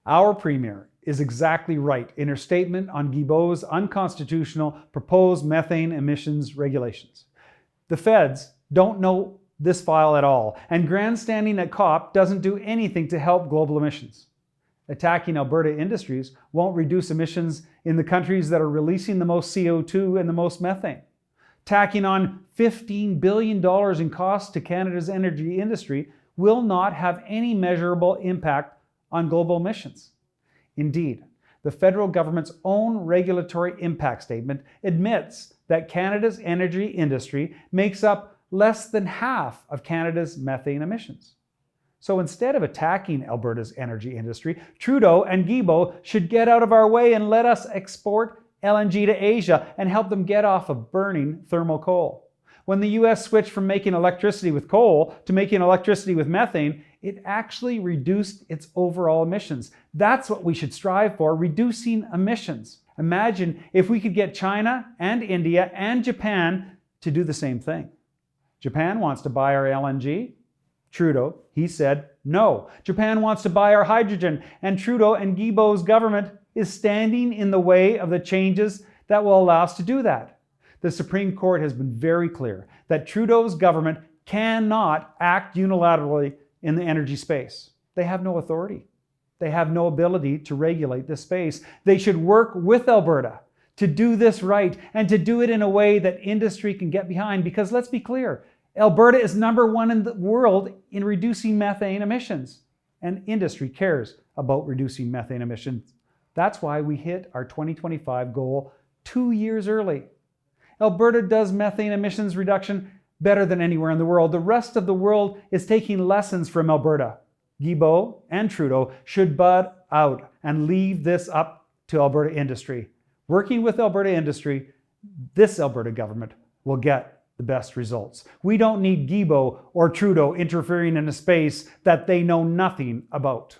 Our Premier is exactly right in her statement on Guilbeault's unconstitutional proposed methane emissions regulations. The feds don't know this file at all, and grandstanding at COP doesn't do anything to help global emissions. Attacking Alberta industries won't reduce emissions in the countries that are releasing the most CO2 and the most methane. Tacking on $15 billion in costs to Canada's energy industry will not have any measurable impact on global emissions. Indeed, the federal government's own regulatory impact statement admits that Canada's energy industry makes up less than half of Canada's methane emissions. So instead of attacking Alberta's energy industry, Trudeau and Guilbeault should get out of our way and let us export LNG to Asia and help them get off of burning thermal coal. When the US switched from making electricity with coal to making electricity with methane, it actually reduced its overall emissions. That's what we should strive for, reducing emissions. Imagine if we could get China and India and Japan to do the same thing. Japan wants to buy our LNG. Trudeau, he said no. Japan wants to buy our hydrogen, and Trudeau and Guilbeault's government is standing in the way of the changes that will allow us to do that. The Supreme Court has been very clear that Trudeau's government cannot act unilaterally in the energy space. They have no authority. They have no ability to regulate this space. They should work with Alberta to do this right and to do it in a way that industry can get behind, because let's be clear, Alberta is #1 in the world in reducing methane emissions, and industry cares about reducing methane emissions. That's why we hit our 2025 goal 2 years early. Alberta does methane emissions reduction better than anywhere in the world. The rest of the world is taking lessons from Alberta. Guilbeault and Trudeau should butt out and leave this up to Alberta industry. Working with Alberta industry, this Alberta government will get the best results. We don't need Guilbeault or Trudeau interfering in a space that they know nothing about.